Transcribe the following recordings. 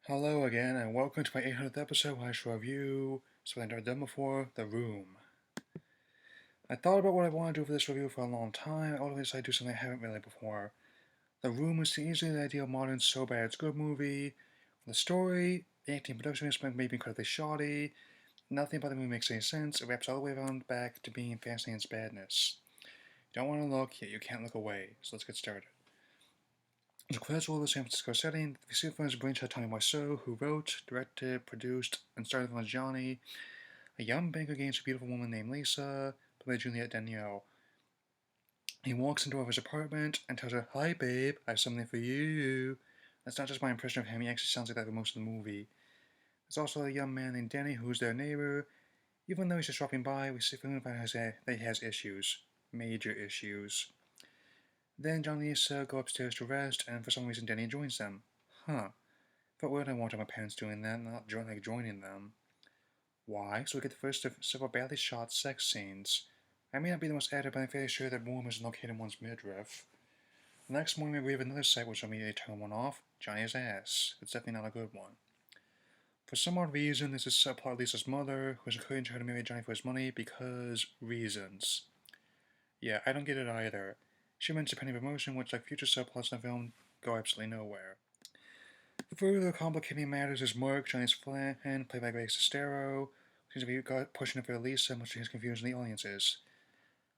Hello again, and welcome to my 800th episode where I shall review something I've never done before, The Room. I thought about what I want to do for this review for a long time, and ultimately decided to do something I haven't really before. The Room is easily the ideal modern so bad it's good movie. The story, the acting production aspect may be incredibly shoddy, nothing about the movie makes any sense, it wraps all the way around back to being fascinating in its badness. You don't want to look, yet you can't look away, so let's get started. The credits roll of the San Francisco setting. The film is brainchild Tony Wiseau, who wrote, directed, produced, and starred the film as Johnny, a young banker gains a beautiful woman named Lisa, played by Juliette Danielle. He walks into his apartment and tells her, "Hi, babe, I have something for you." That's not just my impression of him, he actually sounds like that for most of the movie. There's also a young man named Danny who's their neighbor. Even though he's just dropping by, we see from that he has issues. Major issues. Then John and Lisa go upstairs to rest, and for some reason Danny joins them. Huh. But weird I want my parents doing that, not joining them. Why? So we get the first of several badly shot sex scenes. I may not be the most edited, but I'm fairly sure that Warm is located in one's midriff. The next morning we have another sight which will immediately turn one off, Johnny's ass. It's definitely not a good one. For some odd reason, this is subplot of Lisa's mother, who is encouraging her to marry Johnny for his money because reasons. Yeah, I don't get it either. She mentions a penny of emotion, which, like future subplots in the film, go absolutely nowhere. Further complicating matters is Mark, Johnny's friend, played by Greg Sestero, who seems to be pushing it for Lisa, much to his confusion in the audiences.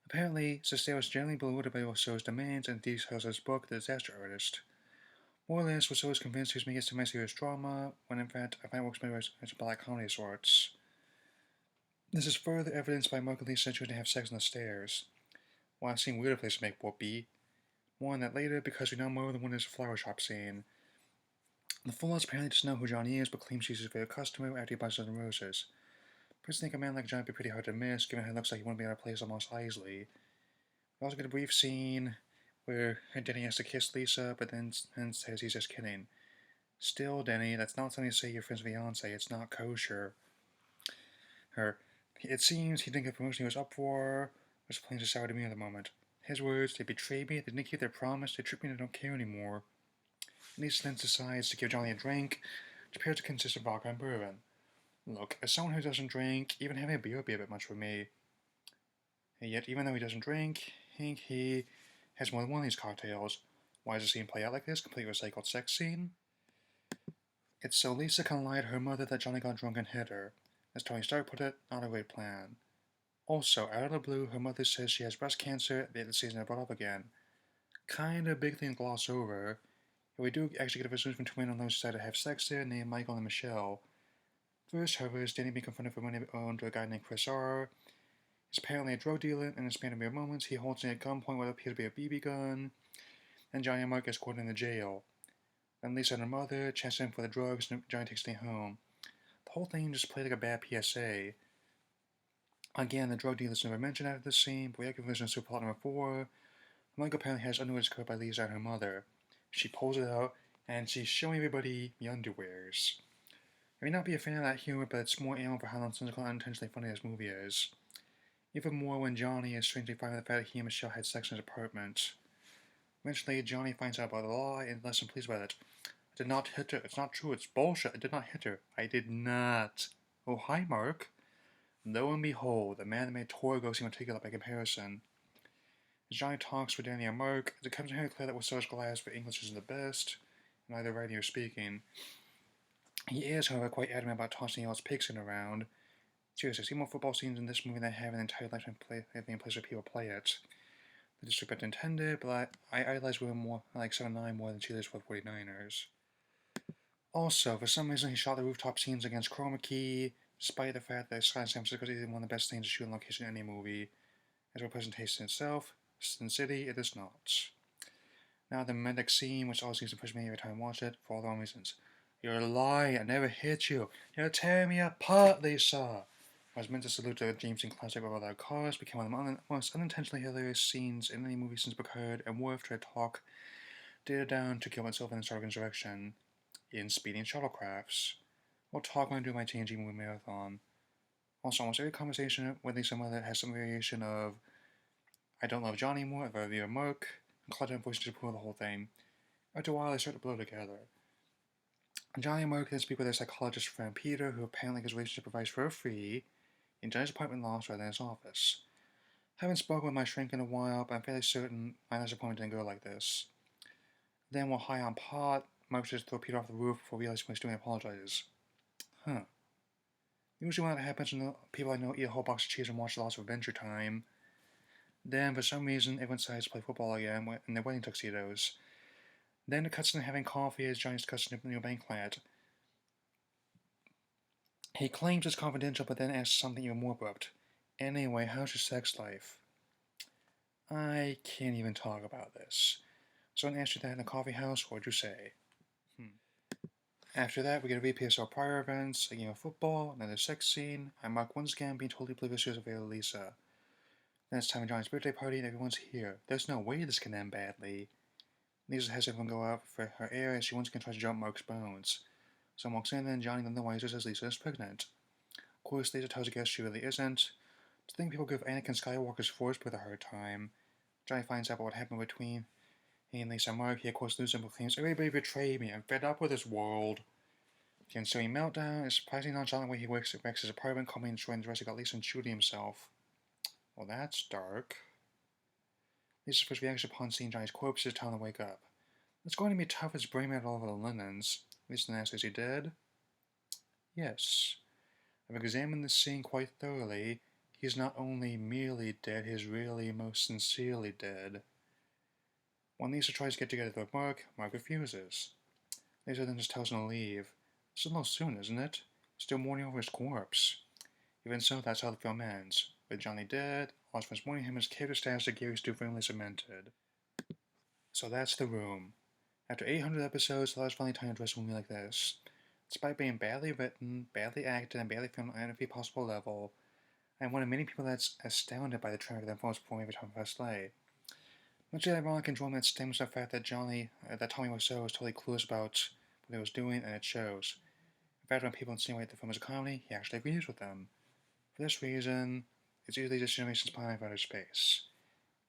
Apparently, Sestero is generally bewildered by Wiseau's demands and details of his book, The Disaster Artist. More or less, Wiseau is convinced he's making it some serious drama, when in fact, I find it works better as a black comedy of sorts. This is further evidenced by Mark and Lisa choosing to have sex on the stairs. Well, I've seen weirder places to make whoopee. More on that later, because we now more than one is a flower shop scene. The Fallouts apparently doesn't know who Johnny is, but claims she's his favorite customer after he buys dozen roses. Personally think a man like Johnny would be pretty hard to miss, given how he looks like he wouldn't be out of place on Mos Eisley. We also get a brief scene where Denny has to kiss Lisa, but then says he's just kidding. Still, Denny, that's not something to say to your friend's fiance. It's not kosher. It seems he didn't get the promotion he was up for, which plains a sour to me at the moment. His words, they betrayed me, they didn't keep their promise, they tricked me and I don't care anymore. Lisa then decides to give Johnny a drink, which appears to consist of vodka and bourbon. Look, as someone who doesn't drink, even having a beer would be a bit much for me. And yet, even though he doesn't drink, he has more than one of these cocktails. Why does the scene play out like this? Completely recycled sex scene? It's so Lisa can lie to her mother that Johnny got drunk and hit her. As Tony Stark put it, not a great plan. Also, out of the blue, her mother says she has breast cancer at the end of the season I brought up again. Kinda big thing to gloss over. We do actually get a resolution between on those who decided to have sex there, named Michael and Michelle. First, however, is Danny being confronted for money owned to a guy named Chris R. He's apparently a drug dealer, and in a span of mere moments, he holds in at gunpoint what appears to be a BB gun, and Johnny and Mark gets caught in the jail. Then Lisa and her mother chase him for the drugs, and Johnny takes Danny home. The whole thing just played like a bad PSA. Again, the drug dealer's never mentioned after this scene, but we have conversion to plot number 4. Michael apparently has underwear cut by Lisa and her mother. She pulls it out, and she's showing everybody the underwears. I may not be a fan of that humor, but it's more ammo for how nonsensical and unintentionally funny this movie is. Even more when Johnny is strangely finding the fact that he and Michelle had sex in his apartment. Eventually, Johnny finds out about the lie and is less than pleased with it. I did not hit her. It's not true. It's bullshit. I did not hit her. I did not. Oh, hi, Mark. Lo and behold, the man that made Torgo seem articulate by comparison. As Johnny talks with Danny and Mark, it becomes very clear that Wiseau's glass for English isn't the best, in either writing or speaking. He is, however, quite adamant about tossing y'all's pigskin around. Seriously, I see more football scenes in this movie than I have in the entire lifetime in place where people play it. The disrespect intended, but I idolize women more, like 7'9" more than cheerleaders for the 49ers. Also, for some reason, he shot the rooftop scenes against chroma key, despite the fact that San Francisco is one of the best things to shoot in location in any movie. As a representation itself, Sin City, it is not. Now the medic scene, which always seems to push me every time I watch it, for all the wrong reasons. You're lying, I never hit you. You're tearing me apart, Lisa. I was meant to salute the James Dean classic of Other Cars, became one of the most unintentionally hilarious scenes in any movie since Picard, and Worf tried to talk Data down to kill myself in the Star Wars Insurrection in Speeding Shuttlecrafts. We'll talk when I do my TNG movie marathon. Also, almost every conversation with Lisa Mother has some variation of I don't love Johnny anymore, I'd rather be a Merc, and cluttered voices to pull the whole thing. After a while, they start to blow together. Johnny and Mark then speak with their psychologist friend Peter, who apparently gets relationship advice for free in Johnny's apartment loft rather than his office. Haven't spoken with my shrink in a while, but I'm fairly certain my last appointment didn't go like this. Then, while high on pot, Mark just throws Peter off the roof before realizing what he's doing and apologizes. Huh. Usually when that happens, people I know eat a whole box of cheese and watch lots of Adventure Time. Then, for some reason, everyone decides to play football again in their wedding tuxedos. Then it cuts to them having coffee as Johnny's discussing a new bank client. He claims it's confidential, but then asks something even more abrupt. Anyway, how's your sex life? I can't even talk about this. Someone asked you that in a coffee house, what'd you say? After that, we get a repeat of our prior events, a game of football, another sex scene, and Mark once again being totally oblivious of Lisa. Then it's time for Johnny's birthday party and everyone's here. There's no way this can end badly. Lisa has everyone go out for her air as she once again tries to jump Mark's bones. Someone walks in and Johnny none the wiser says Lisa is pregnant. Of course, Lisa tells her guests she really isn't. To think people give Anakin Skywalker's force birth a hard time. Johnny finds out about what happened between he and Lisa and Mark. He of course loses and proclaims, "Everybody betrayed me. I'm fed up with this world." The ensuing meltdown is surprisingly nonchalant way he wrecks his apartment, calmly enjoying the rest of Lisa and shooting himself. Well, that's dark. Lisa's first reaction upon seeing Johnny's corpse is telling him to wake up. It's going to be tough as brain out all over the linens. Lisa asks, is he dead? Yes. I've examined this scene quite thoroughly. He's not only merely dead, he's really most sincerely dead. When Lisa tries to get together with Mark refuses. Lisa then just tells him to leave. It's a little soon, isn't it? Still mourning over his corpse. Even so, that's how the film ends. With Johnny dead, all his friends mourning him, his character status to Gary still firmly cemented. So that's The Room. After 800 episodes, the last finally time to address a movie like this. Despite being badly written, badly acted, and badly filmed on every possible level, I am one of many people that's astounded by the track that films perform every time Fast Slay. Much of the ironic enjoyment stems from the fact that Tommy Wiseau was totally clueless about what he was doing, and it shows. In fact, when people insinuate the film is a comedy, he actually agrees with them. For this reason, it's easily this generation's Planet of Outer Space.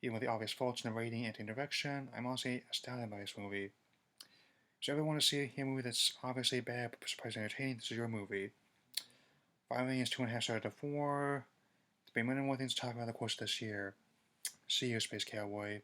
Even with the obvious faults in the rating and in direction, I'm honestly astounded by this movie. So if you ever want to see a movie that's obviously bad but surprisingly entertaining, this is your movie. 5 rating is 2.5 stars out of 4. There's been many more things to talk about in the course of this year. See you, Space Cowboy.